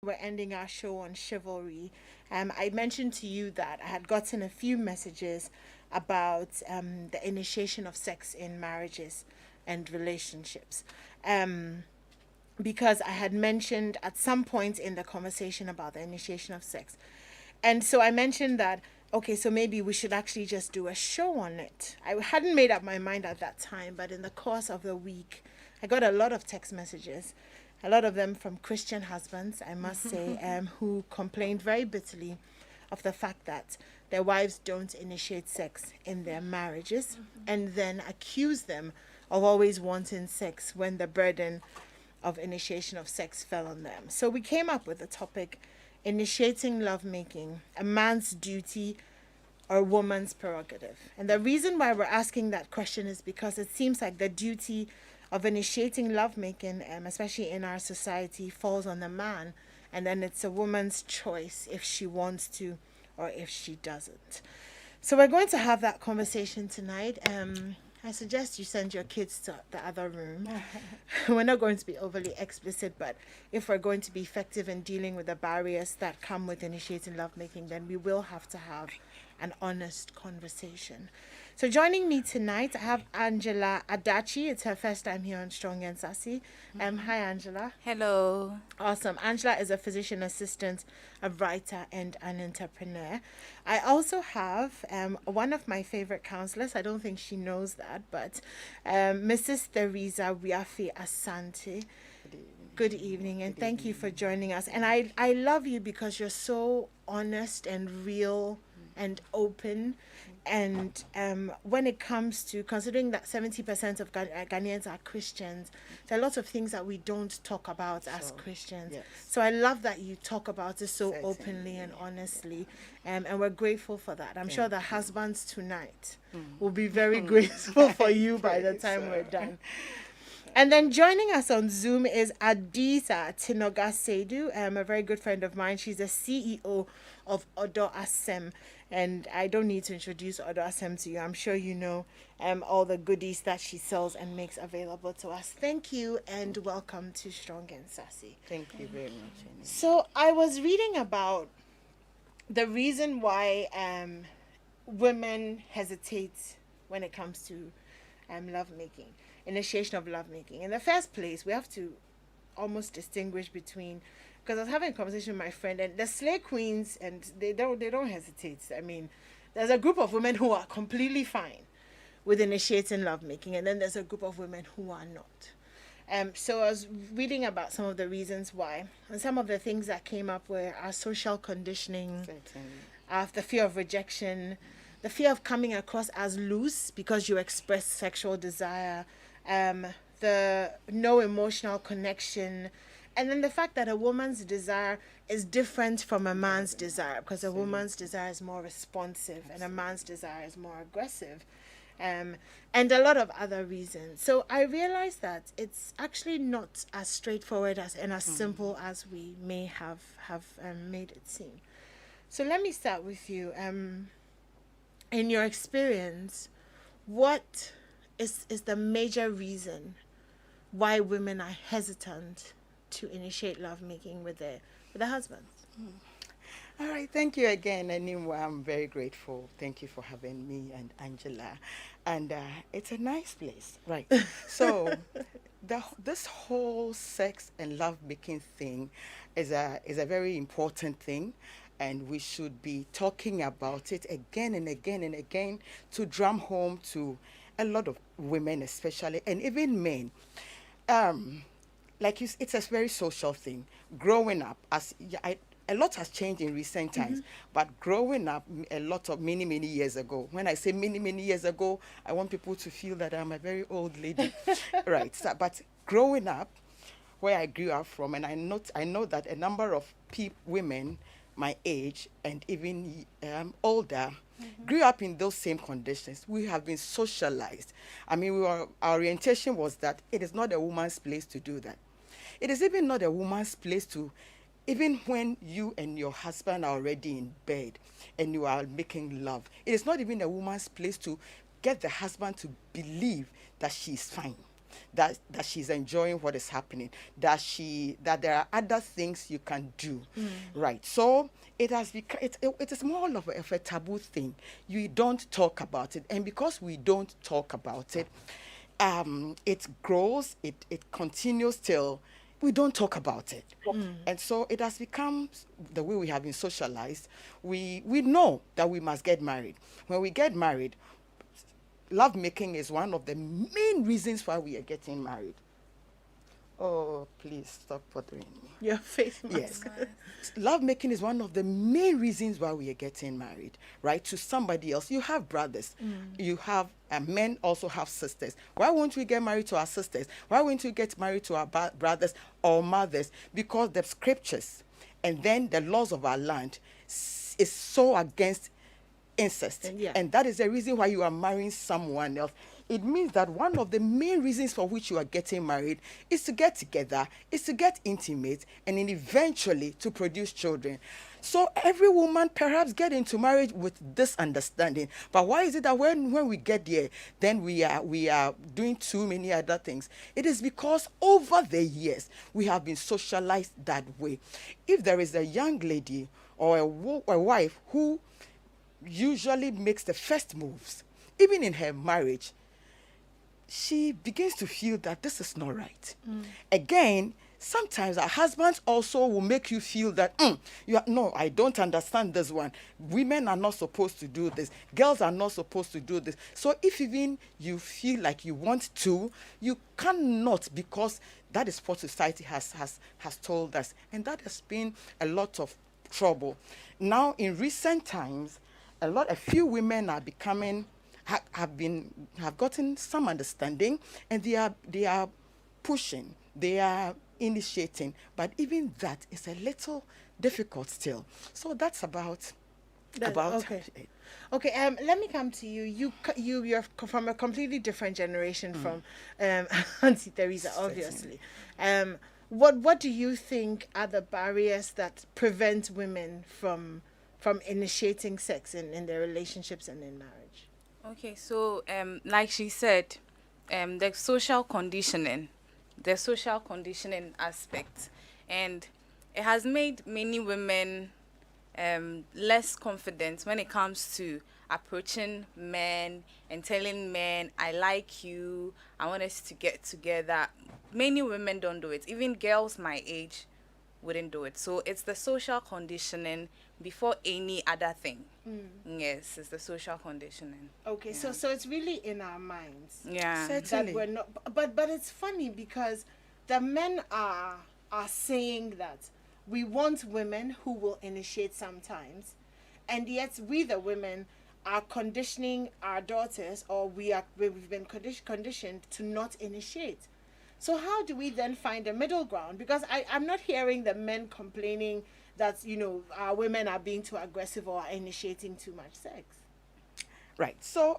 We're ending our show on chivalry. I mentioned to you that I had gotten a few messages about the initiation of sex in marriages and relationships. Um, because I had mentioned at some point in the conversation about the initiation of sex. And so I mentioned that, okay, so maybe we should actually just do a show on it. I hadn't made up my mind at that time, but in the course of the week, I got a lot of text messages, a lot of them from Christian husbands, I must say, who complained very bitterly of the fact that their wives don't initiate sex in their marriages and then accuse them of always wanting sex when the burden of initiation of sex fell on them. So we came up with the topic initiating lovemaking, a man's duty or a woman's prerogative. And the reason why we're asking that question is because it seems like the duty of initiating lovemaking, especially in our society, falls on the man, and then it's a woman's choice if she wants to or if she doesn't. So we're going to have that conversation tonight. I suggest you send your kids to the other room. We're not going to be overly explicit, but if we're going to be effective in dealing with the barriers that come with initiating lovemaking, then we will have to have an honest conversation. So joining me tonight, I have Angela Adachi. It's her first time here on Strong and Sassy. Hi, Angela. Hello. Awesome. Angela is a physician assistant, a writer, and an entrepreneur. I also have one of my favorite counselors. I don't think she knows that, but Mrs. Theresa Wiafi Asante. Good evening, and thank you for joining us. And I love you because you're so honest and real and open. And when it comes to considering that 70% of Ghanaians are Christians, there are lots of things that we don't talk about as Christians. Yes. So I love that you talk about it so Certainly. openly and honestly. And we're grateful for that. I'm sure the husbands tonight will be very grateful for you by the time we're done. And then joining us on Zoom is Adisa Tinoga Sedu, a very good friend of mine. She's the CEO of Odo Asem. And I don't need to introduce Odo Asem to you. I'm sure you know all the goodies that she sells and makes available to us. Thank you and welcome to Strong and Sassy. Thank you very much. Annie. So I was reading about the reason why women hesitate when it comes to lovemaking, initiation of lovemaking. In the first place, we have to almost distinguish between, because I was having a conversation with my friend, and the slay queens, and they don't hesitate. I mean, there's a group of women who are completely fine with initiating lovemaking, and then there's a group of women who are not. So I was reading about some of the reasons why, and some of the things that came up were our social conditioning, the fear of rejection, the fear of coming across as loose because you express sexual desire, the no emotional connection, and then the fact that a woman's desire is different from a man's desire, because a woman's desire is more responsive and a man's desire is more aggressive. And a lot of other reasons. So I realized that it's actually not as straightforward and as simple as we may have made it seem. So let me start with you. In your experience, what is the major reason why women are hesitant to initiate lovemaking with their husbands? All right, thank you again, Animwaa. I'm very grateful. Thank you for having me and Angela. And it's a nice place, right? So this whole sex and lovemaking thing is a very important thing. And we should be talking about it again and again and again to drum home to a lot of women, especially, and even men. Like it's a very social thing. Growing up, a lot has changed in recent times, but growing up a lot of many years ago. When I say many years ago, I want people to feel that I'm a very old lady, right? So, but growing up, where I grew up from, and I know that a number of women my age and even older grew up in those same conditions. We have been socialized. I mean, our orientation was that it is not a woman's place to do that. It is even not a woman's place to, even when you and your husband are already in bed and you are making love, it is not even a woman's place to get the husband to believe that she is fine. that she's enjoying what is happening, that there are other things you can do, right? So it has become, it is more of a taboo thing. You don't talk about it, and because we don't talk about it, it grows, it continues till we don't talk about it. And so it has become the way we have been socialized. We know that we must get married. When we get married, lovemaking is one of the main reasons why we are getting married. Oh, please stop bothering me. Your face Yes. mask. Lovemaking is one of the main reasons why we are getting married, right? To somebody else. You have brothers. You have men also have sisters. Why won't we get married to our sisters? Why won't we get married to our brothers or mothers? Because the scriptures and then the laws of our land is so against incest. Yeah. And that is the reason why you are marrying someone else. It means that one of the main reasons for which you are getting married is to get together, is to get intimate, and then eventually to produce children. So every woman perhaps get into marriage with this understanding. But why is it that when we get there, then we are doing too many other things? It is because over the years, we have been socialized that way. If there is a young lady or a wife who usually makes the first moves, even in her marriage, she begins to feel that this is not right. Again, sometimes our husbands also will make you feel that, no, I don't understand this one. Women are not supposed to do this. Girls are not supposed to do this. So if even you feel like you want to, you cannot, because that is what society has told us. And that has been a lot of trouble. Now, in recent times, a few women are becoming, have gotten some understanding, and they are pushing, they are initiating, but even that is a little difficult still. So that's about Okay. Okay. Let me come to you. You're from a completely different generation from Auntie Teresa, obviously. What do you think are the barriers that prevent women from initiating sex in their relationships and in marriage? Okay, so like she said, the social conditioning aspect, and it has made many women less confident when it comes to approaching men and telling men, I like you, I want us to get together. Many women don't do it. Even girls my age wouldn't do it. So it's the social conditioning before any other thing. Yes, it's the social conditioning. Okay, Yeah. so it's really in our minds. Yeah. Certainly. That we're not, but it's funny because the men are saying that we want women who will initiate sometimes, and yet we the women are conditioning our daughters, or we've been conditioned to not initiate. So how do we then find a middle ground? Because I'm not hearing the men complaining that our women are being too aggressive or are initiating too much sex. Right. So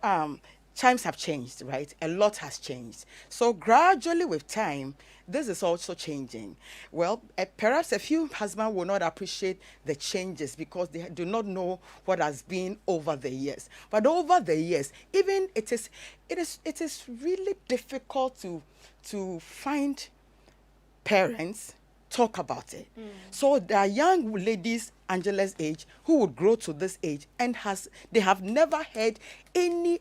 times have changed, right? A lot has changed. So gradually with time, this is also changing. Well, perhaps a few husbands will not appreciate the changes because they do not know what has been over the years. But over the years, even it is really difficult to find parents talk about it. So there are young ladies Angela's age who would grow to this age and they have never had any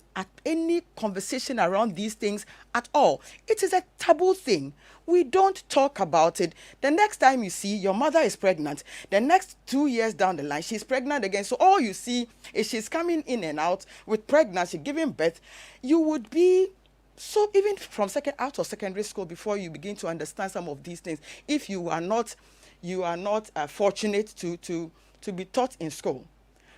conversation around these things at all. It is a taboo thing. We don't talk about it. The next time you see your mother is pregnant, the next 2 years down the line, she's pregnant again. So all you see is she's coming in and out with pregnancy, giving birth. You would be so even from out of secondary school, before you begin to understand some of these things, if you are not fortunate to be taught in school,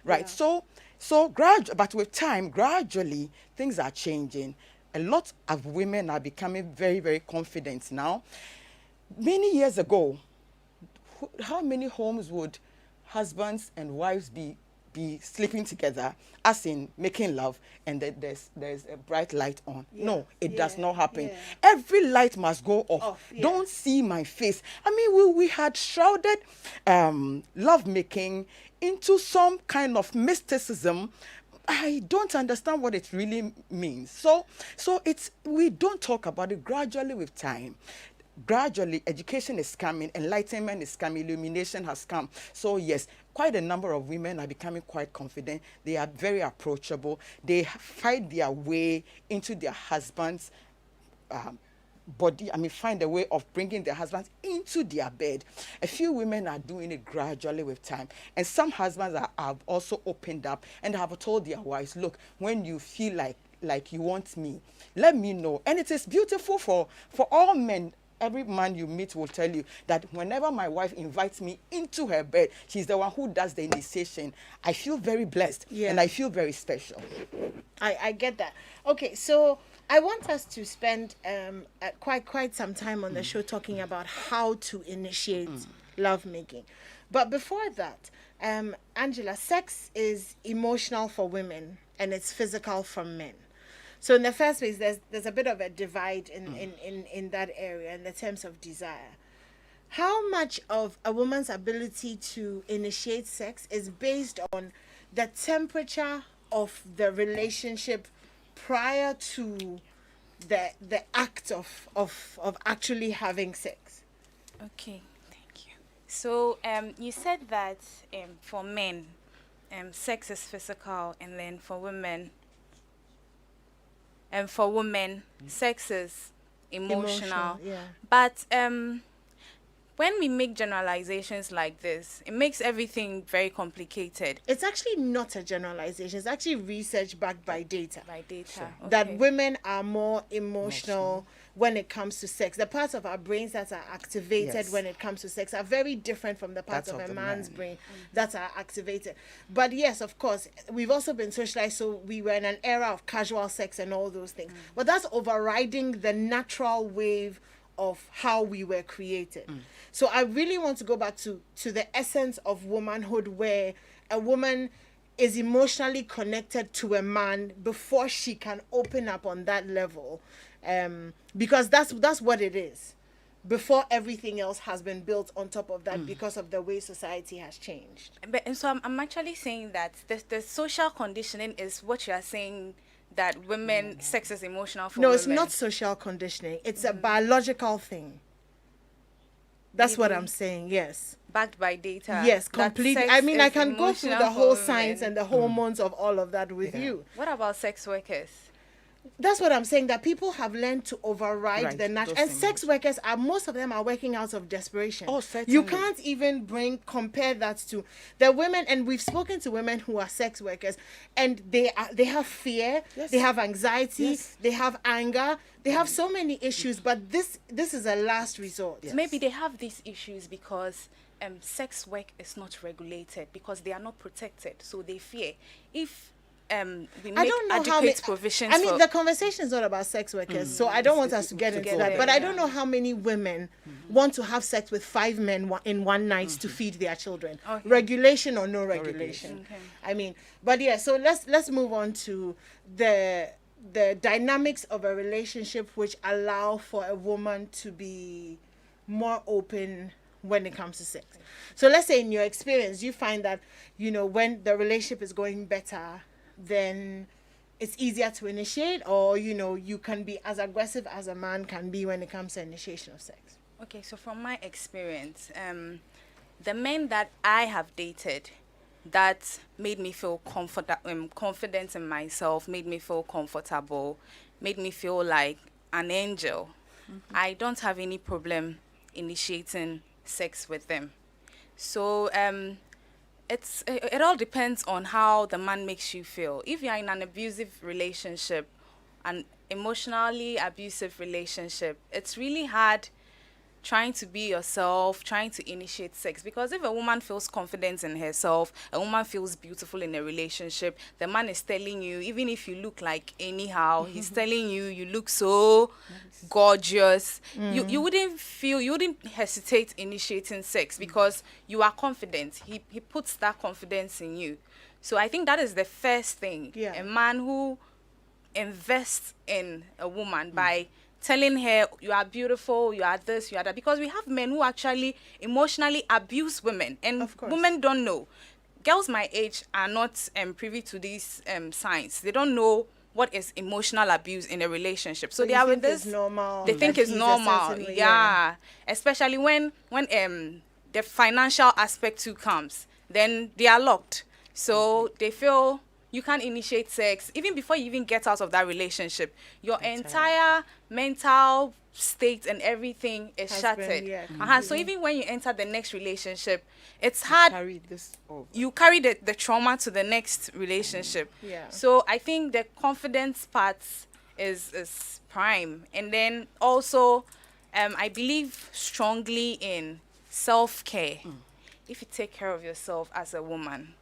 right? Yeah. So but with time, gradually things are changing. A lot of women are becoming very, very confident now. Many years ago, how many homes would husbands and wives be sleeping together, as in making love, and there's a bright light on? Yeah. No, it does not happen. Yeah. Every light must go off. Yeah. Don't see my face. I mean, we had shrouded love making into some kind of mysticism. I don't understand what it really means. So we don't talk about it. Gradually with time. Gradually, education is coming, enlightenment is coming, illumination has come. So yes, quite a number of women are becoming quite confident. They are very approachable. They find their way into their husbands' body. Find a way of bringing their husbands into their bed. A few women are doing it gradually with time, and some husbands have also opened up and have told their wives, look, when you feel like you want me, let me know. And it is beautiful for all men. Every man you meet will tell you that whenever my wife invites me into her bed, she's the one who does the initiation. I feel very blessed, and I feel very special. I get that. Okay, so I want us to spend quite some time on the show talking about how to initiate lovemaking. But before that, Angela, sex is emotional for women and it's physical for men. So in the first place, there's a bit of a divide in that area in the terms of desire. How much of a woman's ability to initiate sex is based on the temperature of the relationship prior to the act of actually having sex? Okay, thank you. So you said that for men, sex is physical, and then for women, sex is emotional. Yeah. But when we make generalizations like this, it makes everything very complicated. It's actually not a generalization. It's actually research backed by data. By data. Sure. Okay. That women are more emotional when it comes to sex. The parts of our brains that are activated Yes. when it comes to sex are very different from the parts That's of of a the man's man. brain that are activated. But yes, of course, we've also been socialized, so we were in an era of casual sex and all those things. But that's overriding the natural wave of how we were created. So I really want to go back to the essence of womanhood, where a woman is emotionally connected to a man before she can open up on that level, because that's what it is, before everything else has been built on top of that because of the way society has changed. But, and so I'm actually saying that the social conditioning is what you are saying, that women, sex is emotional for No, women. it's not social conditioning. It's a biological thing. That's what Really? I'm saying, yes. Backed by data. Yes, that completely. sex I mean, I is can go through emotional the for whole women. science and the hormones of all of that with Yeah. you. What about sex workers? That's what I'm saying, that people have learned to override Right, the natural. those And sex workers most of them are working out of desperation. Oh, certainly. You can't even compare that to the women. And we've spoken to women who are sex workers, and they have fear, Yes. they have anxiety, Yes. they have anger, they have so many issues. But this is a last resort. Yes. Maybe they have these issues because sex work is not regulated, because they are not protected, so they fear. If we I make don't know adequate how many provisions I mean, for... the conversation is not about sex workers, so I don't want us to get into that. But I don't know how many women want to have sex with 5 men in one night to feed their children. Okay. Regulation or no regulation. Okay. I mean, but yeah. So let's move on to the dynamics of a relationship which allow for a woman to be more open when it comes to sex. So let's say in your experience, you find that, when the relationship is going better, then it's easier to initiate, or you can be as aggressive as a man can be when it comes to initiation of sex. Okay, so from my experience, the men that I have dated that made me feel confident in myself, made me feel comfortable, made me feel like an angel, I don't have any problem initiating sex with them. So it all depends on how the man makes you feel. If you're in an abusive relationship, an emotionally abusive relationship, it's really hard trying to be yourself, trying to initiate sex. Because if a woman feels confident in herself, a woman feels beautiful in a relationship, the man is telling you, even if you look like anyhow, he's telling you, you look so gorgeous. You wouldn't hesitate initiating sex because you are confident. He puts that confidence in you. So I think that is the first thing. Yeah. A man who invests in a woman by telling her, you are beautiful, you are this, you are that. Because we have men who actually emotionally abuse women, and Of course. women don't know. girls my age are not privy to these signs. They don't know what is emotional abuse in a relationship. So they are with It's this. normal. They think it's normal. Yeah. Especially when the financial aspect too comes, then they are locked. So they feel you can't initiate sex even before you even get out of that relationship. Your entire mental state and everything is shattered. So even when you enter the next relationship, it's hard. Carry this over. You carry the trauma to the next relationship. So I think the confidence part is prime. And then also, I believe strongly in self-care. If you take care of yourself as a woman,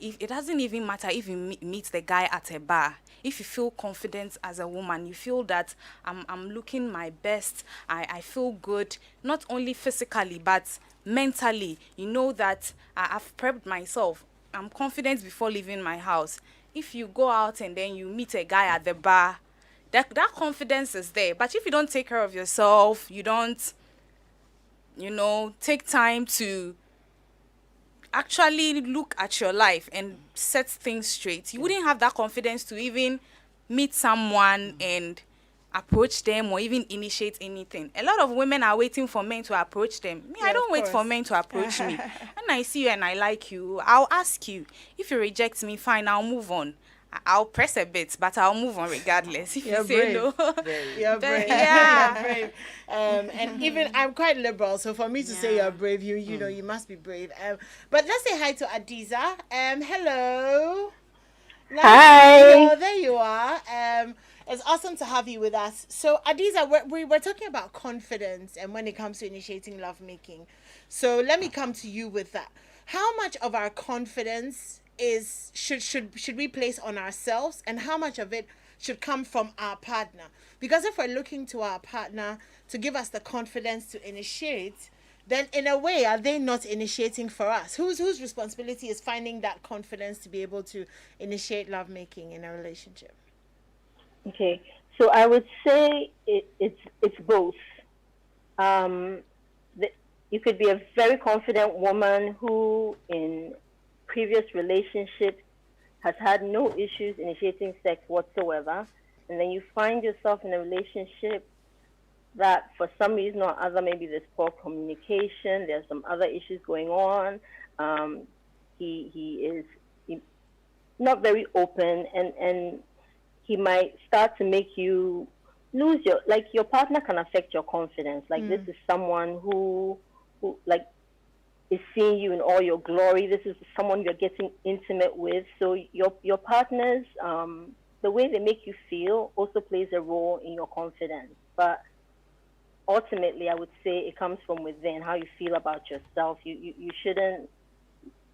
if it doesn't even matter if you meet the guy at a bar, if you feel confident as a woman, you feel that I'm looking my best, I feel good, not only physically but mentally, you know that I've prepped myself, I'm confident before leaving my house. If you go out and then you meet a guy at the bar, that confidence is there. But if you don't take care of yourself, you don't, take time to actually look at your life and set things straight, you wouldn't have that confidence to even meet someone and approach them or even initiate anything. A lot of women are waiting for men to approach them. Me, I don't wait for men to approach me. When I see you and I like you, I'll ask you. If you reject me, fine, I'll move on. I'll press a bit, but I'll move on regardless. If you say no, you're brave. Yeah. You're brave. And even I'm quite liberal, so for me to say you're brave, you know you must be brave. But let's say hi to Adiza. Hello. Hi. There you are. It's awesome to have you with us. So Adiza, we're talking about confidence and when it comes to initiating lovemaking. So let me come to you with that. How much of our confidence should we place on ourselves, and how much of it should come from our partner? Because if we're looking to our partner to give us the confidence to initiate, then in a way, are they not initiating for us? Whose responsibility is finding that confidence to be able to initiate lovemaking in a relationship? Okay, so I would say it's both. You could be a very confident woman who in previous relationships has had no issues initiating sex whatsoever, and then you find yourself in a relationship that for some reason or other, maybe there's poor communication, there's some other issues going on, he is not very open, and he might start to make you lose your partner can affect your confidence. This is someone who is seeing you in all your glory. This is someone you're getting intimate with. So your partners, the way they make you feel also plays a role in your confidence. But ultimately, I would say it comes from within, how you feel about yourself. You shouldn't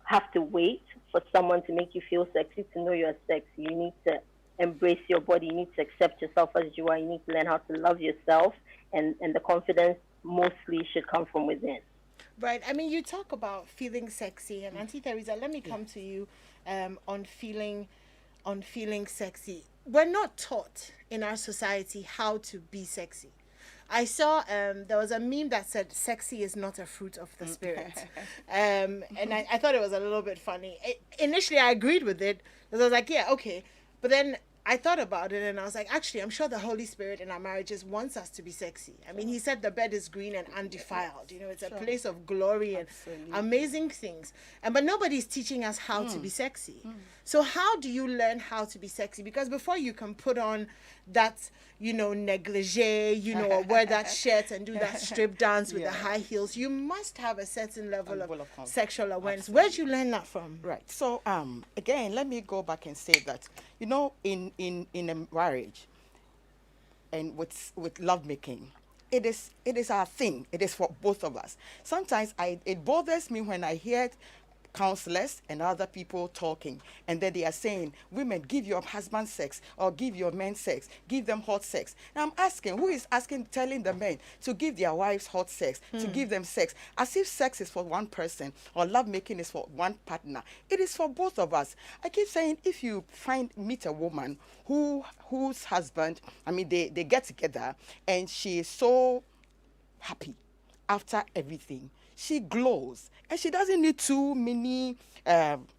have to wait for someone to make you feel sexy to know you're sexy. You need to embrace your body. You need to accept yourself as you are. You need to learn how to love yourself. And the confidence mostly should come from within. Right. I mean, you talk about feeling sexy, and Auntie Teresa, let me come to you on feeling sexy. We're not taught in our society how to be sexy. I saw there was a meme that said sexy is not a fruit of the spirit. And I thought it was a little bit funny. Initially, I agreed with it because I was like, yeah, okay. But then I thought about it and I was like, actually, I'm sure the Holy Spirit in our marriages wants us to be sexy. I mean, he said the bed is green and undefiled. You know, it's a place of glory and amazing things. But nobody's teaching us how to be sexy. So how do you learn how to be sexy? Because before you can put on that, negligee, or wear that shirt and do that strip dance with the high heels, you must have a certain level of sexual awareness. Where'd you learn that from? Right. So again, let me go back and say that, in a marriage and with lovemaking, it is our thing. It is for both of us. Sometimes it bothers me when I hear counselors and other people talking, and then they are saying, women, give your husband sex or give your men sex, give them hot sex. Now I'm asking, who is telling the men to give their wives hot sex, to give them sex, as if sex is for one person or lovemaking is for one partner. It is for both of us. I keep saying, if you meet a woman whose husband, they get together and she is so happy after everything, she glows, and she doesn't need too many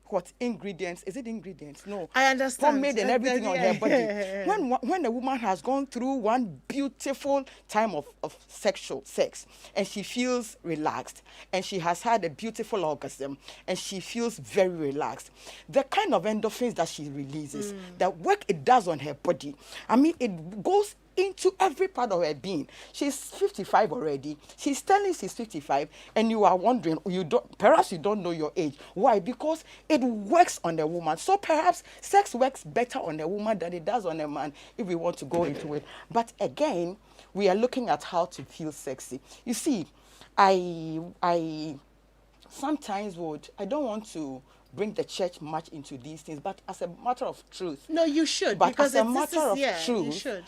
what ingredients? Is it ingredients? No. I understand. Pomade and everything on her body. When a woman has gone through one beautiful time of sexual sex, and she feels relaxed, and she has had a beautiful orgasm, and she feels very relaxed, the kind of endorphins that she releases, the work it does on her body, I mean, it goes into every part of her being. She's 55 already. She's telling she's 55, and you are wondering, perhaps you don't know your age. Why? Because it works on a woman. So perhaps sex works better on a woman than it does on a man, if we want to go into it. But again, we are looking at how to feel sexy. You see, I sometimes I don't want to bring the church much into these things, but as a matter of truth. No, you should. But because as a matter of truth, you should.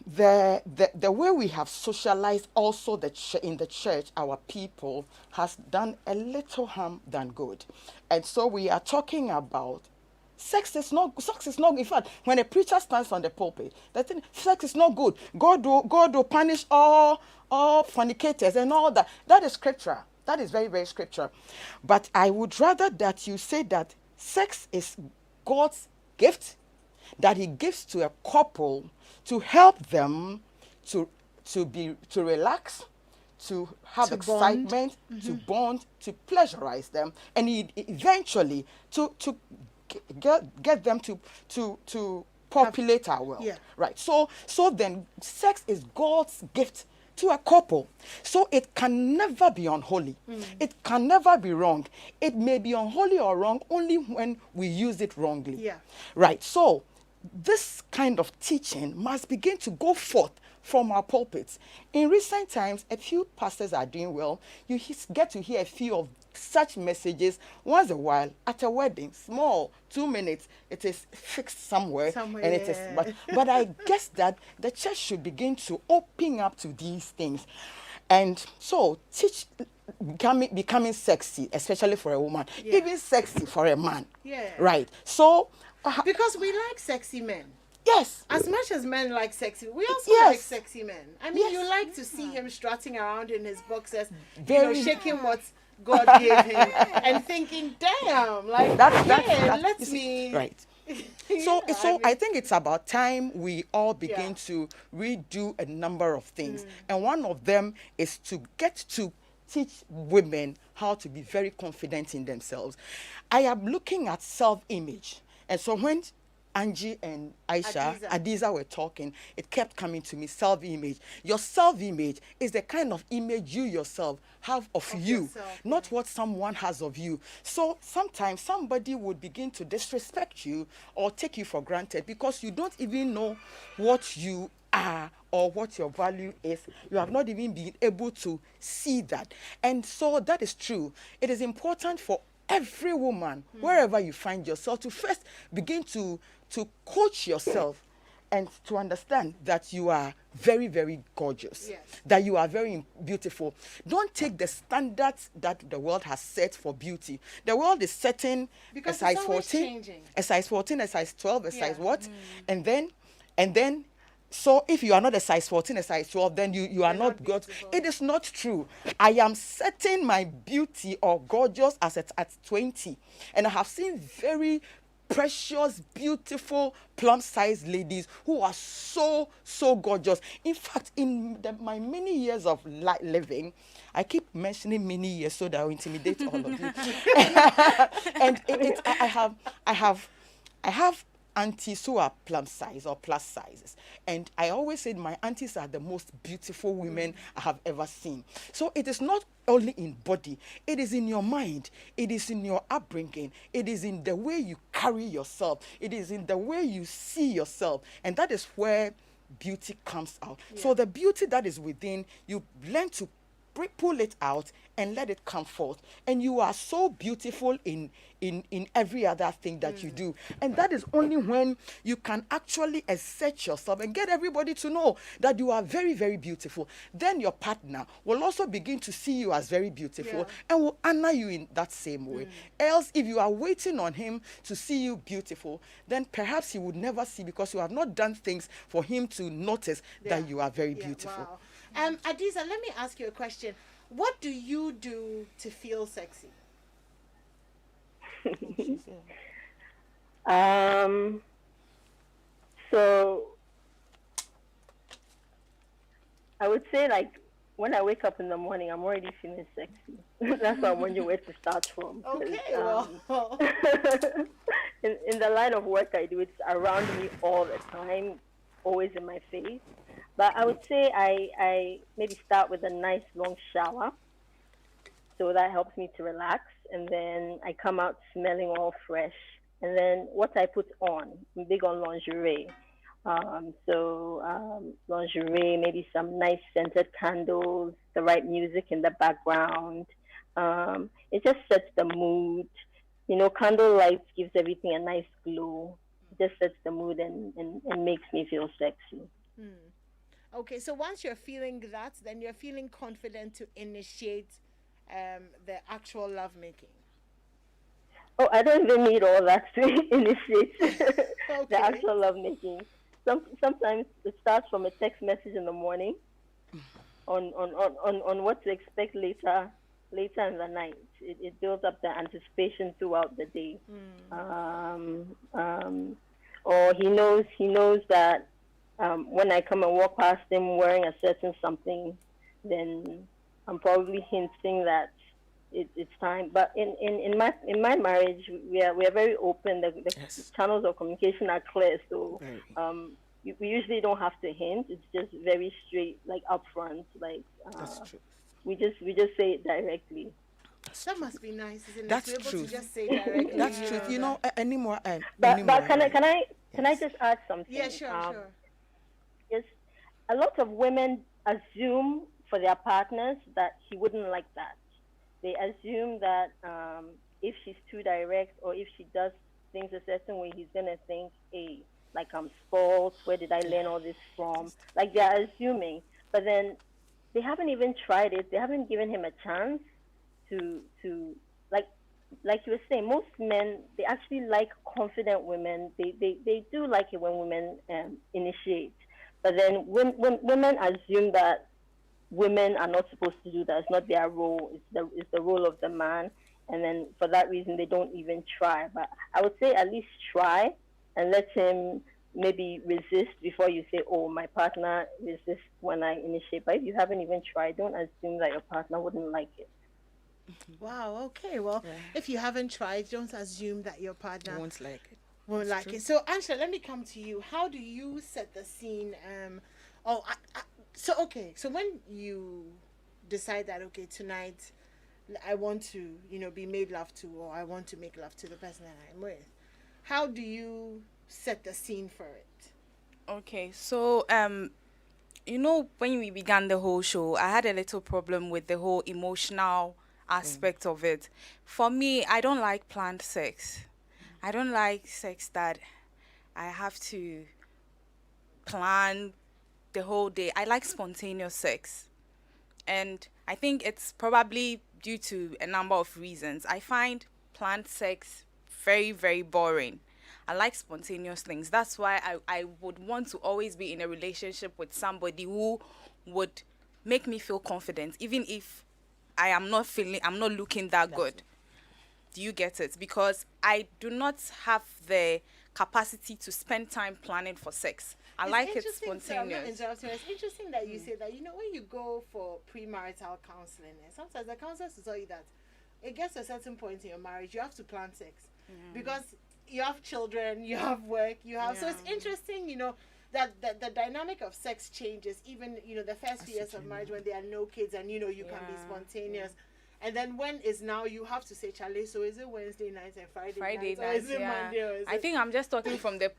The way we have socialized also in the church, our people, has done a little harm than good. And so we are talking about sex is not, in fact, when a preacher stands on the pulpit, sex is not good. God will punish all fornicators and all that. That is scripture. That is very, very scripture. But I would rather that you say that sex is God's gift that he gives to a couple to help them to relax, to have excitement, to bond, to pleasurize them, and eventually to get them to populate our world. Yeah. Right. So then sex is God's gift to a couple. So it can never be unholy. It can never be wrong. It may be unholy or wrong only when we use it wrongly. Yeah. Right. So this kind of teaching must begin to go forth from our pulpits. In recent times, a few pastors are doing well. You get to hear a few of such messages once a while at a wedding, small, 2 minutes. It is fixed somewhere and it is. But I guess that the church should begin to open up to these things, and so teach becoming sexy, especially for a woman, even sexy for a man. Yeah. Right. So because we like sexy men. yes. As much as men like sexy, we also Yes. like sexy men. I mean, you like to see him strutting around in his boxers, shaking what God gave him, and thinking, "Damn, like let me." Right. So I think it's about time we all begin to redo a number of things, and one of them is to get to teach women how to be very confident in themselves. I am looking at self-image, and so when Angie and Adiza were talking, it kept coming to me, self-image. Your self-image is the kind of image you yourself have of you, not what someone has of you. So sometimes somebody would begin to disrespect you or take you for granted because you don't even know what you are or what your value is. You have not even been able to see that. And so that is true. It is important for every woman, wherever you find yourself, to first begin to coach yourself and to understand that you are very, very gorgeous, that you are very beautiful. Don't take the standards that the world has set for beauty. The world is setting because a size it's always 14, changing. a size 14, a size 12, a size what? And then so if you are not a size 14, a size 12, then you are not good. It is not true. I am setting my beauty or gorgeous at 20. And I have seen very precious, beautiful, plump-sized ladies who are so gorgeous. In fact, in my many years of living, I keep mentioning many years so that I will intimidate all of you. And I have aunties who are plum size or plus sizes, and I always say my aunties are the most beautiful women I have ever seen. So it is not only in body, it is in your mind, it is in your upbringing, it is in the way you carry yourself, it is in the way you see yourself, and that is where beauty comes out. So the beauty that is within, you learn to pull it out and let it come forth, and you are so beautiful in every other thing that you do. And that is only when you can actually assert yourself and get everybody to know that you are very, very beautiful. Then your partner will also begin to see you as very beautiful and will honor you in that same way. Else, if you are waiting on him to see you beautiful, then perhaps he would never see, because you have not done things for him to notice that you are very beautiful. Wow. Adiza, let me ask you a question. What do you do to feel sexy? So I would say, like, when I wake up in the morning, I'm already feeling sexy. That's why I'm wondering where to start from. Okay, well. In the line of work I do, it's around me all the time, always in my face. But I would say I maybe start with a nice long shower. So that helps me to relax. And then I come out smelling all fresh. And then what I put on, I'm big on lingerie. Lingerie, maybe some nice scented candles, the right music in the background. It just sets the mood. You know, candle lights gives everything a nice glow. It just sets the mood and makes me feel sexy. Okay, so once you're feeling that, then you're feeling confident to initiate the actual lovemaking. Oh, I don't even need all that to initiate Okay. the actual lovemaking. Sometimes it starts from a text message in the morning on what to expect later in the night. It builds up the anticipation throughout the day. Or he knows that when I come and walk past him wearing a certain something, then I'm probably hinting that it's time. But in my marriage, we are very open. The Yes. channels of communication are clear, so Very. we usually don't have to hint. It's just very straight, like upfront. Like That's true. we just say it directly. That must be nice, isn't it? That's To be able true. to just say directly. That's true. You know, anymore. But can I just add something? Yeah, sure. Yes, a lot of women assume for their partners that he wouldn't like that. They assume that if she's too direct or if she does things a certain way, he's gonna think, hey, like I'm spoiled. Where did I learn all this from? Like they're assuming, but then they haven't even tried it. They haven't given him a chance to like you were saying. Most men, they actually like confident women. They do like it when women initiate, but then women assume that women are not supposed to do that. It's not their role. It's the role of the man. And then for that reason, they don't even try. But I would say at least try and let him maybe resist before you say, oh, my partner resists when I initiate. But if you haven't even tried, don't assume that your partner wouldn't like it. Wow, okay. Well, if you haven't tried, don't assume that your partner Won't like it. won't like it. So, Ansha, let me come to you. How do you set the scene? So when you decide that, okay, tonight I want to, be made love to, or I want to make love to the person that I'm with, how do you set the scene for it? Okay, so when we began the whole show, I had a little problem with the whole emotional aspect of it. For me, I don't like planned sex. I don't like sex that I have to plan the whole day. I like spontaneous sex. And I think it's probably due to a number of reasons. I find planned sex very, very boring. I like spontaneous things. That's why I would want to always be in a relationship with somebody who would make me feel confident, even if I'm not looking that good. Do you get it? Because I do not have the capacity to spend time planning for sex. I like it spontaneous. It's interesting that you say that. When you go for premarital counseling, sometimes the counselors will tell you that it gets to a certain point in your marriage, you have to plan sex. Because you have children, you have work, so it's interesting, that the dynamic of sex changes, even, the first few years of marriage when there are no kids and, you can be spontaneous. And then when is now you have to say, Charlie, so is it Wednesday night and Friday night? Or is it Monday? Or is I think I'm just talking from the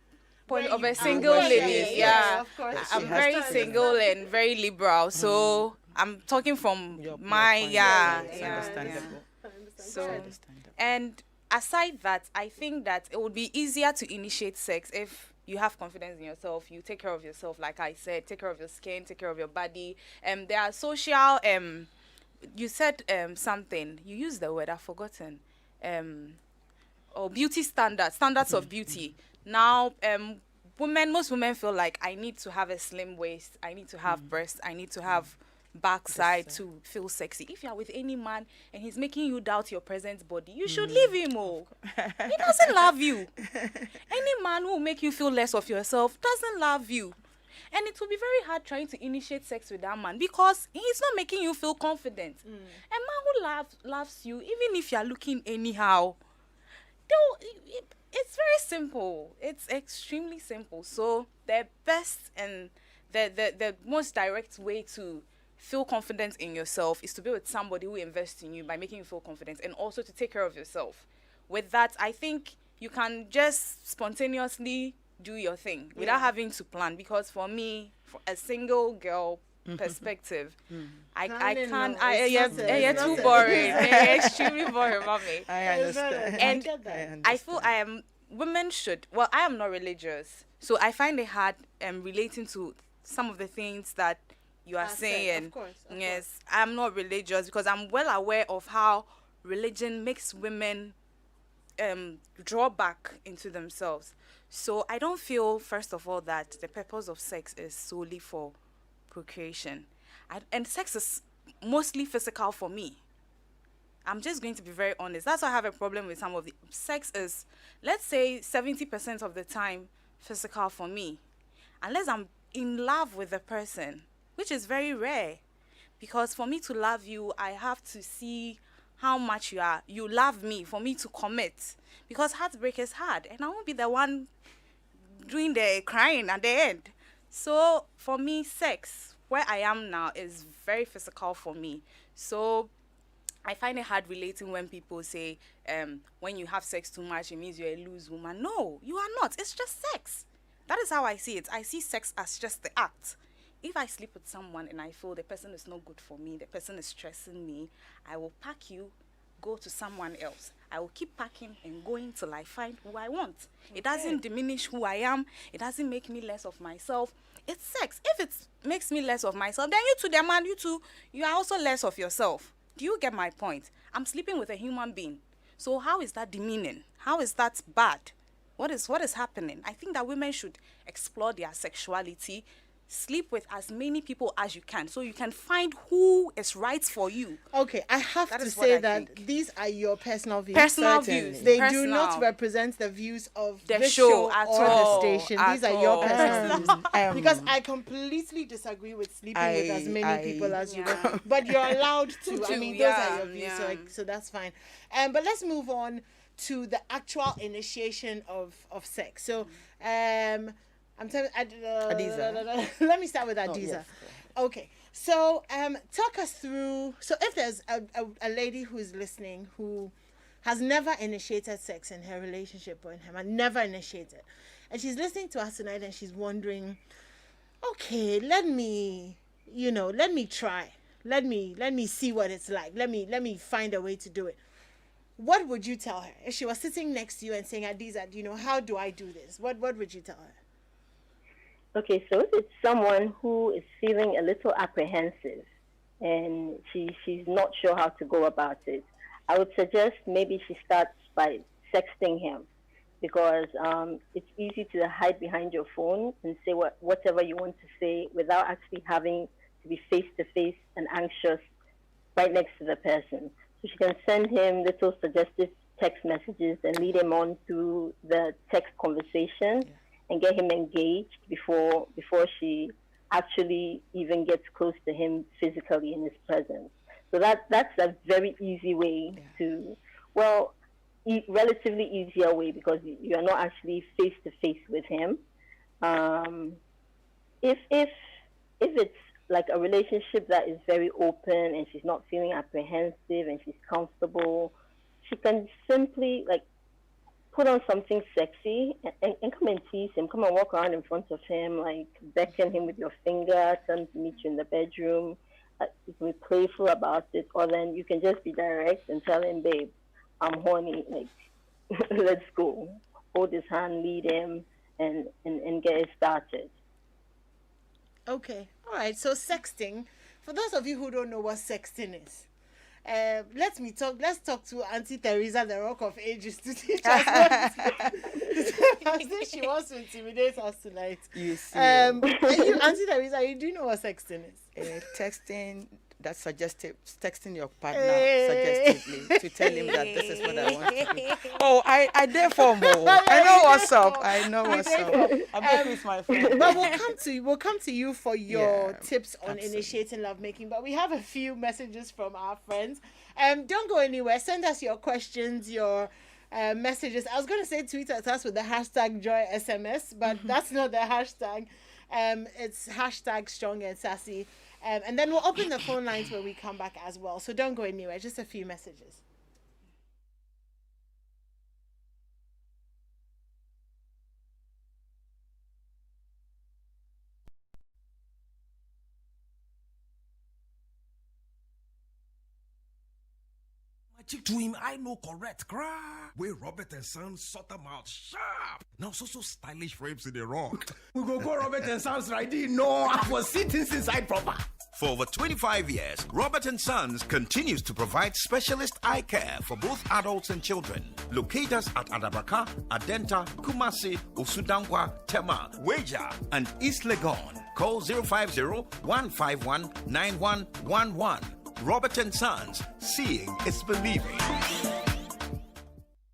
point of a single single lady. of course. I'm very single and very liberal. So I'm talking from my, It's understandable. So, and aside that, I think that it would be easier to initiate sex if you have confidence in yourself. You take care of yourself, like I said, take care of your skin, take care of your body. There are social, you said something, you used the word, I've forgotten. Beauty standards of beauty. Now, most women feel like I need to have a slim waist, I need to have breasts, I need to have backside to feel sexy. If you're with any man and he's making you doubt your present body, you should leave him. Oh, he doesn't love you. Any man who will make you feel less of yourself doesn't love you. And it will be very hard trying to initiate sex with that man because he's not making you feel confident. A man who loves you, even if you're looking anyhow, it's very simple. It's extremely simple. So the best and the most direct way to feel confident in yourself is to be with somebody who invests in you by making you feel confident, and also to take care of yourself. With that, I think you can just spontaneously do your thing without having to plan. Because for me, for a single girl perspective, I can't. You're too boring. You're extremely boring, mommy. I understand. And I feel women should. Well, I am not religious, so I find it hard relating to some of the things that you are saying. Of course. Yes, I'm not religious because I'm well aware of how religion makes women draw back into themselves. So I don't feel, first of all, that the purpose of sex is solely for procreation. And sex is mostly physical for me. I'm just going to be very honest. That's why I have a problem with some of the sex is, let's say 70% of the time physical for me. Unless I'm in love with the person, which is very rare. Because for me to love you, I have to see how much you love me for me to commit. Because heartbreak is hard, and I won't be the one doing the crying at the end. So for me, sex, where I am now, is very physical for me. So I find it hard relating when people say, when you have sex too much, it means you're a loose woman. No, you are not. It's just sex. That is how I see it. I see sex as just the act. If I sleep with someone and I feel the person is not good for me, the person is stressing me, I will pack you, go to someone else. I will keep packing and going till I find who I want. Okay. It doesn't diminish who I am. It doesn't make me less of myself. It's sex. If it makes me less of myself, then you too, the man, you too, you are also less of yourself. Do you get my point? I'm sleeping with a human being. So how is that demeaning? How is that bad? What is happening? I think that women should explore their sexuality, sleep with as many people as you can, so you can find who is right for you. Okay, I have to say that these are your personal views. Personal views. They do not represent the views of the this show at or all, the station. These are your personal views. Because I completely disagree with sleeping with as many people as you can. But you're allowed to. I mean, those are your views, so that's fine. But let's move on to the actual initiation of sex. So, I'm telling Adiza. Let me start with Adiza. Yes, okay. So, talk us through. So, if there's a lady who is listening who has never initiated sex in her relationship or in her man, never initiated, and she's listening to us tonight and she's wondering, okay, let me try. Let me see what it's like. Let me find a way to do it. What would you tell her if she was sitting next to you and saying, Adiza, how do I do this? What would you tell her? Okay, so if it's someone who is feeling a little apprehensive and she's not sure how to go about it, I would suggest maybe she starts by sexting him, because it's easy to hide behind your phone and say whatever you want to say without actually having to be face-to-face and anxious right next to the person. So she can send him little suggestive text messages and lead him on through the text conversation. And get him engaged before she actually even gets close to him physically in his presence. So that's a very easy way to, relatively easier way, because you are not actually face to face with him. If it's like a relationship that is very open and she's not feeling apprehensive and she's comfortable, she can simply put on something sexy and come and tease him. Come and walk around in front of him, beckon him with your finger, tell him to meet you in the bedroom. You can be playful about it, or then you can just be direct and tell him, babe, I'm horny, let's go. Hold his hand, lead him, and get it started. Okay, all right. So sexting, for those of you who don't know what sexting is, let's talk to Auntie Teresa, the Rock of Ages, to teach us what she wants to intimidate us tonight. You see. Auntie Teresa, do you know what sexting is? texting that texting your partner suggestively to tell him that this is what I want to do. Oh, I therefore more. I know what's up. I know what's up. I'm with my friend. But we'll come to you for your tips on absolutely. initiating lovemaking. But we have a few messages from our friends. Don't go anywhere. Send us your questions, your messages. I was going to say tweet at us with the hashtag Joy SMS, but that's not the hashtag. It's hashtag Strong and Sassy. And then we'll open the phone lines when we come back as well. So don't go anywhere. Just a few messages. Chick to him, I know correct, cry. Where Robert and Sons sort them out sharp. Now so stylish frames in the rock. We go Robert and Sons right there. No, I was sitting inside proper. For over 25 years, Robert & Sons continues to provide specialist eye care for both adults and children. Locate us at Adabraka, Adenta, Kumasi, Osudankwa, Tema, Weja, and East Legon. Call 050-151-9111. Robert & Sons, seeing is believing.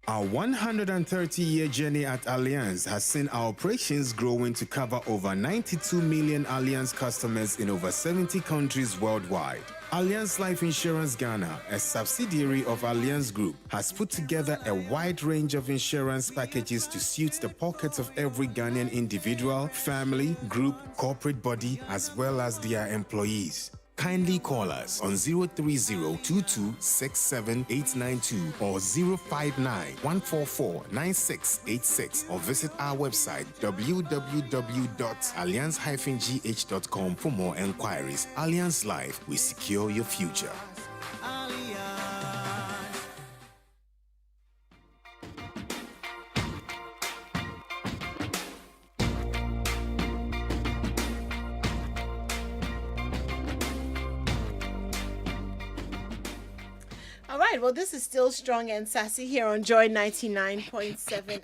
Our 130-year journey at Allianz has seen our operations growing to cover over 92 million Allianz customers in over 70 countries worldwide. Allianz Life Insurance Ghana, a subsidiary of Allianz Group, has put together a wide range of insurance packages to suit the pockets of every Ghanaian individual, family, group, corporate body, as well as their employees. Kindly call us on 030-2267-892 or 059-144-9686 or visit our website www.allianz-gh.com for more enquiries. Allianz Life, we secure your future. Well, this is still Strong and Sassy here on Joy 99.7 FM.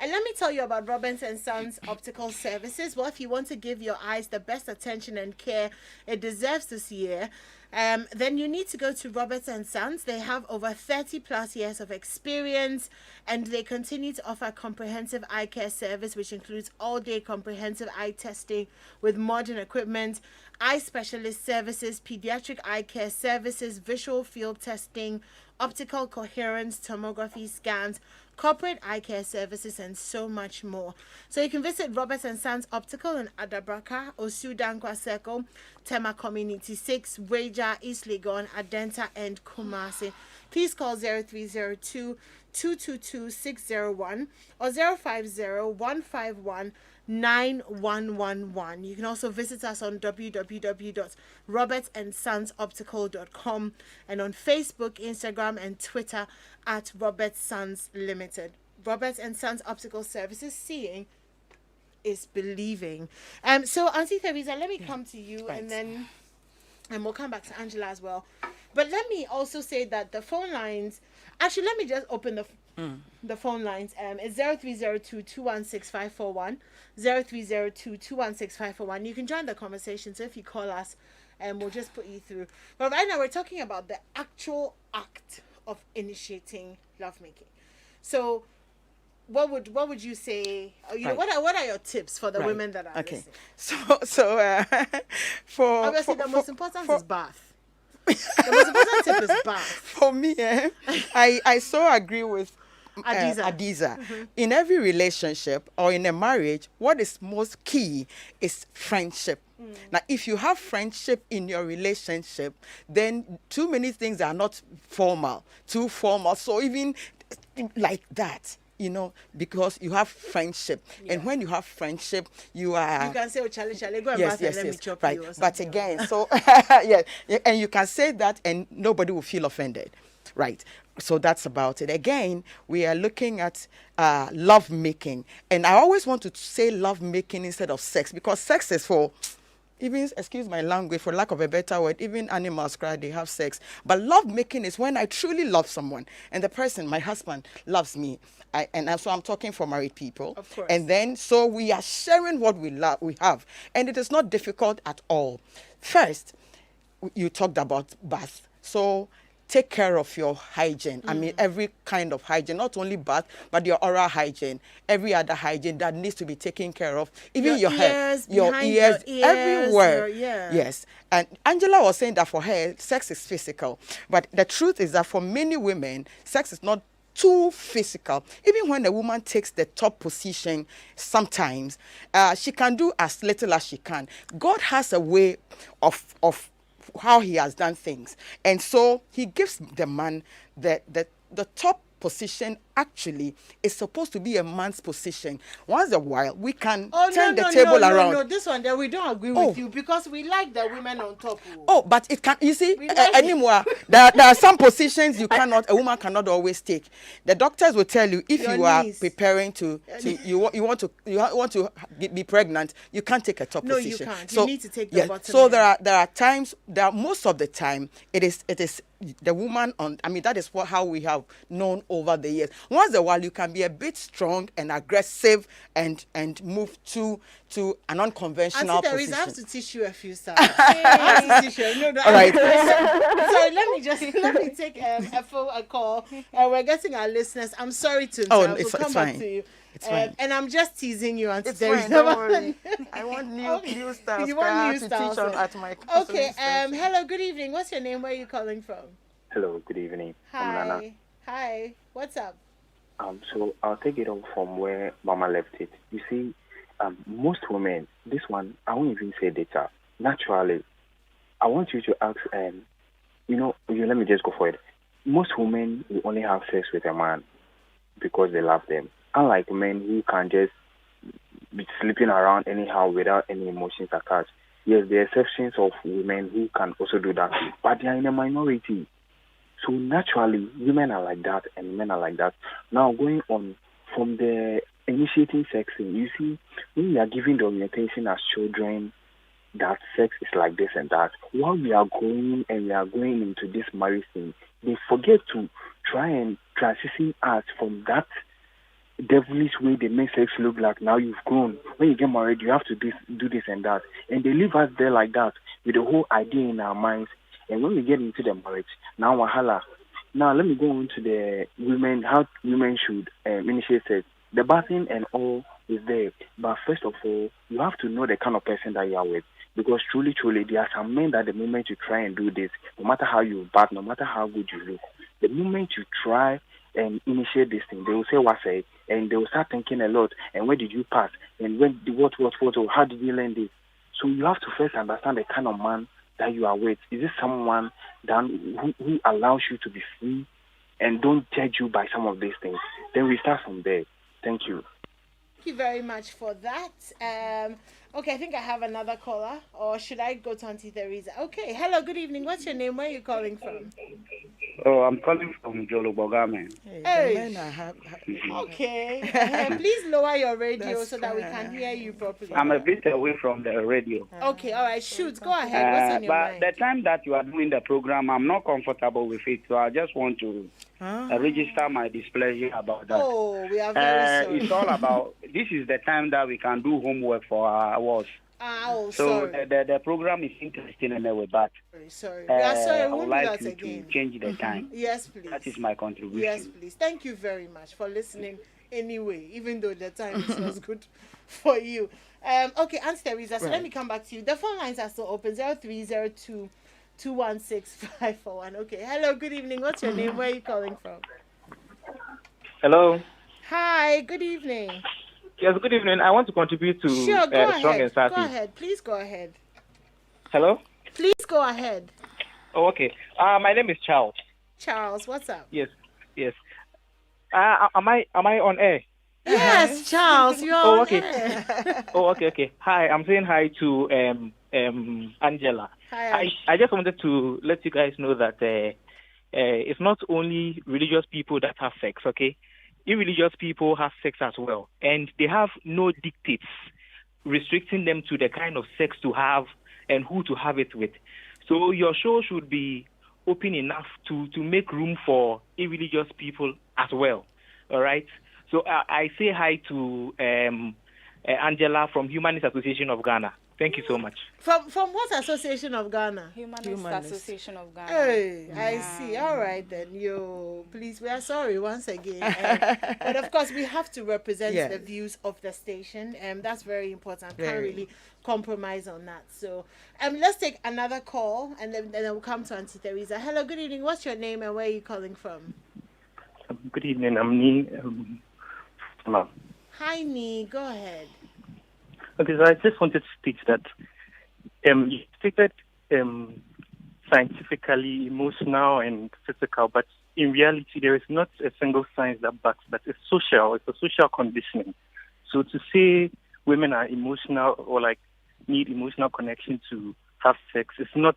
And let me tell you about Robbins & Sons Optical Services. Well, if you want to give your eyes the best attention and care it deserves this year, then you need to go to Roberts & Sons. They have over 30 plus years of experience, and they continue to offer comprehensive eye care service, which includes all-day comprehensive eye testing with modern equipment, eye specialist services, pediatric eye care services, visual field testing, optical coherence, tomography scans, corporate eye care services, and so much more. So you can visit Roberts & Sons Optical in Adabraka, Osudankwa Circle, Tema Community 6, Weja, East Legon, Adenta, and Kumasi. Please call 0302-222-601 or 050-151-9111. You can also visit us on www.robertsandsonsoptical.com and on Facebook, Instagram, and Twitter at Roberts Sons Limited. Roberts & Sons Optical Services, seeing is believing. So Auntie Theresa, let me come to you, Right. and then we'll come back to Angela as well. But let me also say that the phone lines, actually, let me just open the phone lines. It's 0302-216-541, 0302-216-541. You can join the conversation. So if you call us, we'll just put you through. But right now we're talking about the actual act of initiating lovemaking. So what would you say? Right. What are your tips for the Right. women that are Okay. listening? So for Obviously, the most important for- is bath. The most important tip is bath. For me, I so agree with Adiza. Adiza. In every relationship or in a marriage, what is most key is friendship. Now, if you have friendship in your relationship, then too many things are not too formal. So even like that, because you have friendship. And when you have friendship, you are... You can say, oh, Charlie, go and Yes, bath yes, and let me yes. chop Right. you or But something. again, so yeah, and you can say that and nobody will feel offended. Right. So that's about it. Again, we are looking at love making. And I always want to say love making instead of sex, because sex is for even, excuse my language, for lack of a better word, even animals cry, they have sex. But love making is when I truly love someone and the person, my husband, loves me. And so I'm talking for married people. Of course. And then, so we are sharing what we have. And it is not difficult at all. First, you talked about bath. So take care of your hygiene. I mean, every kind of hygiene, not only bath, but your oral hygiene, every other hygiene that needs to be taken care of. Even your hair, your ears, everywhere. Yes. And Angela was saying that for her, sex is physical. But the truth is that for many women, sex is not too physical. Even when a woman takes the top position, sometimes she can do as little as she can. God has a way of how he has done things, and so he gives the man the top position. Actually, is supposed to be a man's position. Once in a while, we can turn the table around. No, this one, then we don't agree with you, because we like the women on top. Oh, but it can, you see, anymore, there are some positions a woman cannot always take. The doctors will tell you, if you are preparing to you want to be pregnant, you can't take a top position. No, you can't. You need to take the bottom. So there are times, most of the time, it is the woman on. I mean, that is how we have known over the years. Once in a while, you can be a bit strong and aggressive and move to an unconventional position. I have to teach you a few stuff. I have to teach you. No, all right. Sorry, let me take a call. We're getting our listeners. I'm sorry to interrupt. It's come fine. Back to you. It's fine. And I'm just teasing you. Auntie. It's fine. Don't worry. I want new styles. You want new to styles? teach at my okay. Hello. Good evening. What's your name? Where are you calling from? Hello. Good evening. I'm Nana. Hi. What's up? So I'll take it on from where Mama left it. You see, most women, this one, I won't even say data. Naturally, I want you to ask, let me just go for it. Most women will only have sex with a man because they love them. Unlike men who can just be sleeping around anyhow without any emotions attached. Yes, there are exceptions of women who can also do that, but they are in a minority. So naturally, women are like that and men are like that. Now, going on from the initiating sex thing, you see, when we are giving the orientation as children that sex is like this and that, while we are growing and we are going into this marriage thing, they forget to try and transition us from that devilish way they make sex look like. Now you've grown. When you get married, you have to do this and that. And they leave us there like that with the whole idea in our minds. And when we get into the marriage, now wahala. Now let me go on to the women, how women should initiate sex. The bathing and all is there. But first of all, you have to know the kind of person that you are with. Because truly, there are some men that the moment you try and do this, no matter how you bath, no matter how good you look, the moment you try and initiate this thing, they will say, what say? And they will start thinking a lot. And where did you pass? And when, what, how did you learn this? So you have to first understand the kind of man that you are with. Is this someone that who allows you to be free and don't judge you by some of these things? Then we start from there. Thank you. Thank you very much for that. Okay, I think I have another caller, or should I go to Auntie Theresa? Okay, hello, good evening. What's your name? Where are you calling from? Oh, I'm calling from Jolo Bogame. Hey. Okay. Please lower your radio so that we can hear you properly. I'm a bit away from the radio. Okay, all right, shoot, go ahead. What's on your mind? But the time that you are doing the program, I'm not comfortable with it, so I just want to register my displeasure about that. Oh, we are very sorry. It's all about, this is the time that we can do homework for our awards. So the program is interesting anyway, but sorry. We are sorry. I would like you to change the time. Yes, please. That is my contribution. Yes, please. Thank you very much for listening anyway, even though the time is not good for you. Okay, Auntie Theresa, so let me come back to you. The phone lines are still open, 0302 216 541. Okay, hello, good evening. What's your name? Where are you calling from? Hello. Hi, good evening. Yes, good evening. I want to contribute to Strong and Sassy. Go ahead. Please go ahead. Hello? Please go ahead. Oh, okay. My name is Charles. Charles, what's up? Yes. Am I on air? Yes, Charles, you're on air. Okay. Hi, I'm saying hi to Angela. Hi. I just wanted to let you guys know that it's not only religious people that have sex, okay? Irreligious people have sex as well, and they have no dictates restricting them to the kind of sex to have and who to have it with. So your show should be open enough to make room for irreligious people as well. All right. So I say hi to Angela from Humanist Association of Ghana. Thank you so much. From what association of Ghana? Humanist Association of Ghana. Hey, I see. All right then. Please, we are sorry once again. But of course, we have to represent the views of the station. That's very important. Can't really compromise on that. So, let's take another call, and then we'll come to Auntie Teresa. Hello, good evening. What's your name and where are you calling from? Good evening. I'm Nee. Hi, Nee. Go ahead. Okay, so I just wanted to state that you stated scientifically, emotional, and physical, but in reality, there is not a single science that backs that. It's social. It's a social conditioning. So to say women are emotional or like need emotional connection to have sex is not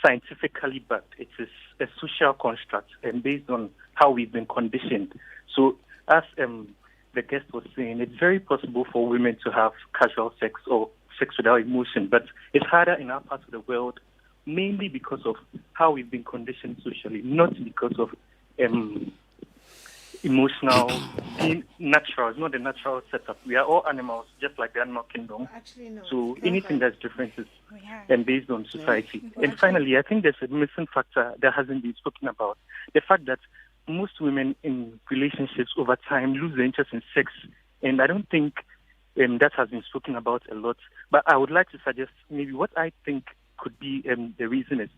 scientifically backed. It is a social construct and based on how we've been conditioned. So as the guest was saying, it's very possible for women to have casual sex or sex without emotion, but it's harder in our part of the world, mainly because of how we've been conditioned socially, not because of emotional, being natural. It's not a natural setup. We are all animals, just like the animal kingdom. Actually, no. So anything that's different is based on society. And finally, I think there's a missing factor that hasn't been spoken about. The fact that most women in relationships over time lose their interest in sex, and I don't think that has been spoken about a lot. But I would like to suggest maybe what I think could be the reason is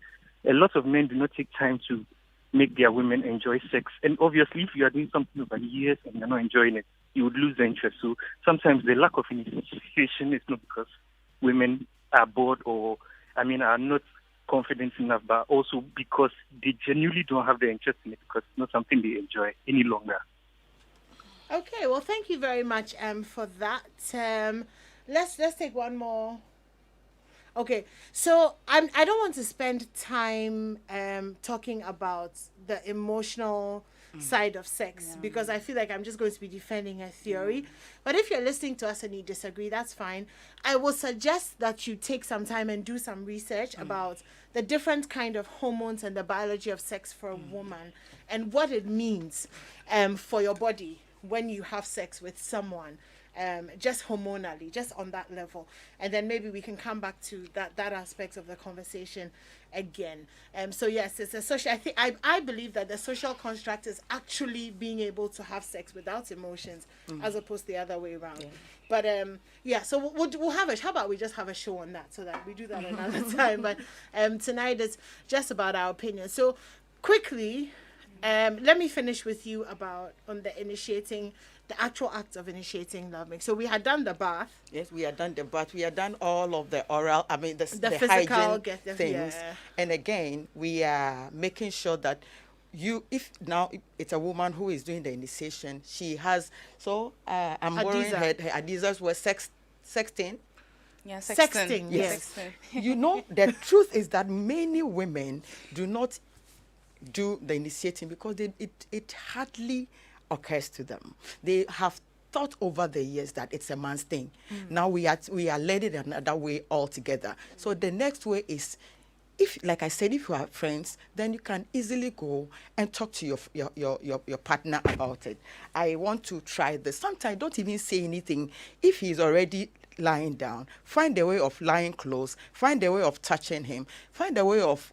a lot of men do not take time to make their women enjoy sex. And obviously, if you are doing something over years and you're not enjoying it, you would lose the interest. So sometimes the lack of initiation is not because women are bored or, are not confident enough, but also because they genuinely don't have the interest in it because it's not something they enjoy any longer. Okay, well, thank you very much for that. Let's take one more. Okay, so I don't want to spend time talking about the emotional side of sex because I feel like I'm just going to be defending a theory. But if you're listening to us and you disagree, that's fine. I will suggest that you take some time and do some research about the different kind of hormones and the biology of sex for a woman and what it means for your body when you have sex with someone. Just hormonally, just on that level, and then maybe we can come back to that aspect of the conversation again. So yes, it's a social. I believe that the social construct is actually being able to have sex without emotions, as opposed to the other way around. Yeah. But so we'll have how about we just have a show on that so that we do that another time. But tonight is just about our opinion. So quickly, let me finish with you on the actual act of initiating lovemaking. So we had done the bath. Yes, we had done the bath. We had done all of the oral, the physical hygiene things. Yeah. And again, we are making sure that if now it's a woman who is doing the initiation, she has, I'm wearing her Adizas were sexting. Yeah, sexting. Yes. Sexting. The truth is that many women do not do the initiating because it hardly occurs to them. They have thought over the years that it's a man's thing. Now we are led it another way altogether. So the next way is, if, like I said, if you are friends, then you can easily go and talk to your partner about it. I want to try this. Sometimes don't even say anything. If he's already lying down, find a way of lying close, find a way of touching him, find a way of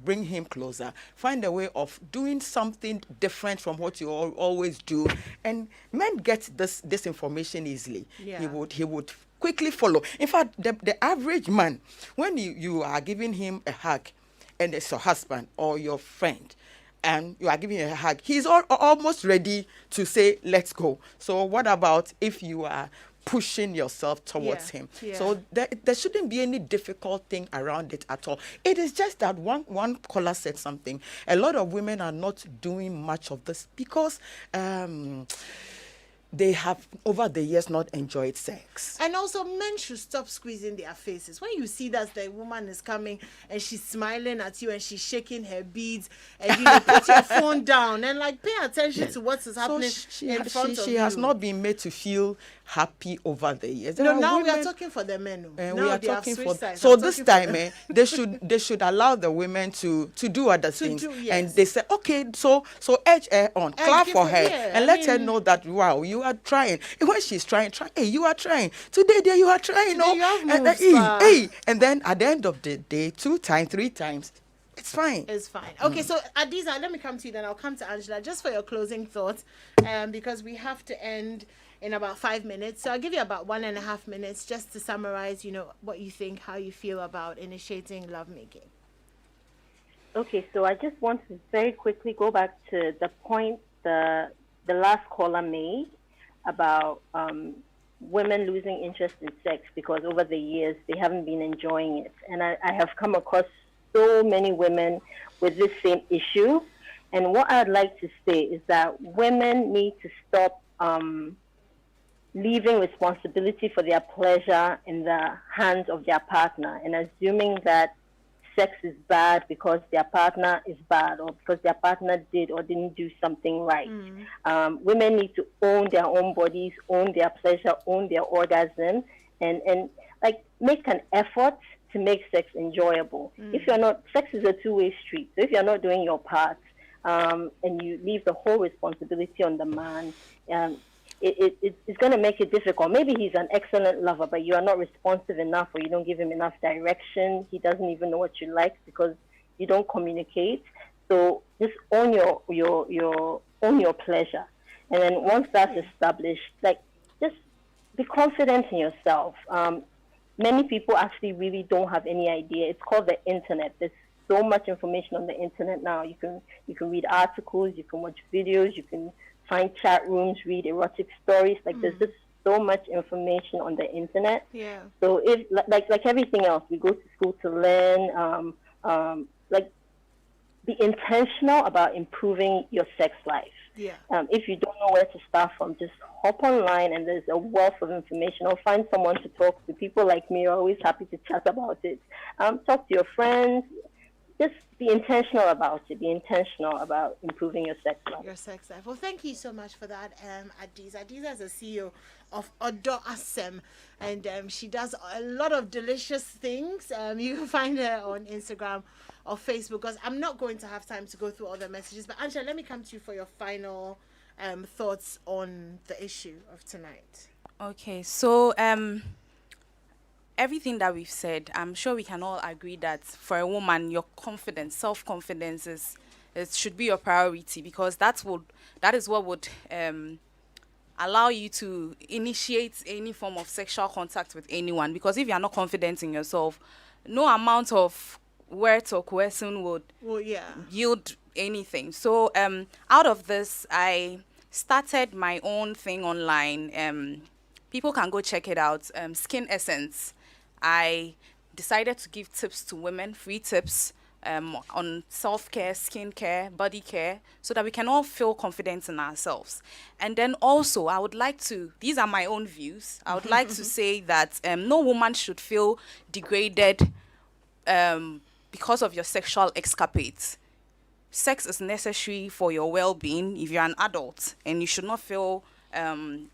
bring him closer, find a way of doing something different from what you always do. And men get this information easily. Yeah. He would quickly follow. In fact, the average man, when you are giving him a hug, and it's your husband or your friend, and you are giving him a hug, he's almost ready to say, let's go. So what about if you are pushing yourself towards him? Yeah. So there shouldn't be any difficult thing around it at all. It is just that one caller said something. A lot of women are not doing much of this because they have over the years not enjoyed sex. And also men should stop squeezing their faces. When you see that the woman is coming and she's smiling at you and she's shaking her beads and you put your phone down and pay attention to what is happening in front of you. She has not been made to feel happy over the years. No, now we are talking for the men. And now we are they have talking switched for. sides. So I'm this talking time, they should allow the women to do other things. yes. And they say, okay, so edge her on, clap for her, and let her know that wow, you are trying. And when she's trying, hey, you are trying. Today, there you are trying. Today you have moves, hey, and then at the end of the day, 2 times, 3 times. It's fine. It's fine. Okay, so Adiza, let me come to you then. I'll come to Angela just for your closing thoughts, because we have to end in about 5 minutes. So I'll give you about 1.5 minutes just to summarize, what you think, how you feel about initiating lovemaking. Okay, so I just want to very quickly go back to the point the last caller made about women losing interest in sex because over the years they haven't been enjoying it. And I have come across so many women with this same issue. And what I'd like to say is that women need to stop leaving responsibility for their pleasure in the hands of their partner and assuming that sex is bad because their partner is bad or because their partner did or didn't do something right. Women need to own their own bodies, own their pleasure, own their orgasm, and like make an effort to make sex enjoyable. If you're not, sex is a two-way street. So if you're not doing your part and you leave the whole responsibility on the man, it's going to make it difficult. Maybe he's an excellent lover, but you are not responsive enough or you don't give him enough direction. He doesn't even know what you like because you don't communicate. So just own your pleasure. And then once that's established, like just be confident in yourself. Many people actually really don't have any idea. It's called the internet. There's so much information on the internet now. You can read articles, you can watch videos, you can find chat rooms, read erotic stories. Like there's just so much information on the internet. Yeah. So if like everything else, we go to school to learn. Like be intentional about improving your sex life. Yeah. If you don't know where to start from, just hop online and there's a wealth of information or find someone to talk to. People like me are always happy to chat about it. Talk to your friends. Just be intentional about it. Be intentional about improving your sex life. Your sex life. Well, thank you so much for that, Adiza. Adiza is the CEO of Addo Asem, and she does a lot of delicious things. You can find her on Instagram or Facebook, because I'm not going to have time to go through all the messages. But Angela, let me come to you for your final thoughts on the issue of tonight. Okay, so everything that we've said, I'm sure we can all agree that for a woman, your confidence, self-confidence should be your priority, because that is what would allow you to initiate any form of sexual contact with anyone. Because if you're not confident in yourself, no amount of words or coercion would yield anything. So out of this, I started my own thing online. People can go check it out. Skin Essence. I decided to give tips to women, free tips on self-care, skincare, body care, so that we can all feel confident in ourselves. And then also, I would like to, these are my own views, I would like to say that no woman should feel degraded because of your sexual escapades. Sex is necessary for your well-being if you're an adult, and you should not feel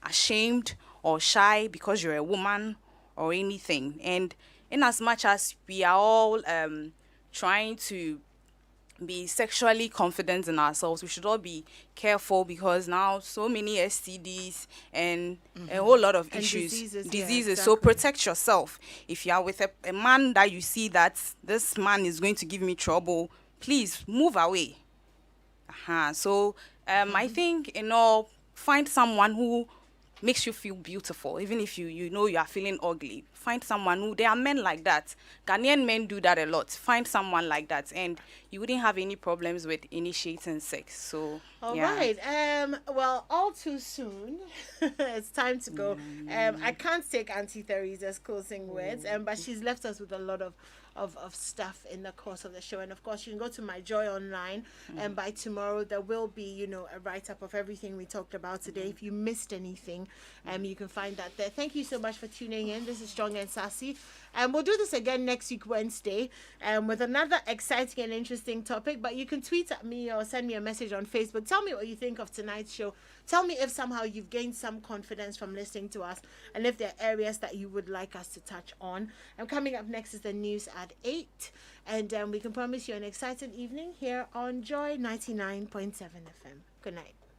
ashamed or shy because you're a woman or anything. And in as much as we are all trying to be sexually confident in ourselves, we should all be careful, because now so many STDs and a whole lot of issues, diseases. Yeah, exactly. So protect yourself. If you are with a man that you see that this man is going to give me trouble, please move away. So I think, find someone who makes you feel beautiful, even if you know you are feeling ugly. Find someone who, there are men like that. Ghanaian men do that a lot. Find someone like that, and you wouldn't have any problems with initiating sex. So all right. Well, all too soon. It's time to go. I can't take Auntie Theresa's closing words, but she's left us with a lot of stuff in the course of the show. And of course, you can go to My Joy Online, and by tomorrow there will be, a write-up of everything we talked about today. If you missed anything, you can find that there. Thank you so much for tuning in. This is Strong and Sassy, and we'll do this again next week, Wednesday, with another exciting and interesting interesting topic, but you can tweet at me or send me a message on Facebook. Tell me what you think of tonight's show. Tell me if somehow you've gained some confidence from listening to us, and if there are areas that you would like us to touch on. And coming up next is the news at 8, and we can promise you an exciting evening here on Joy 99.7 FM. Good night.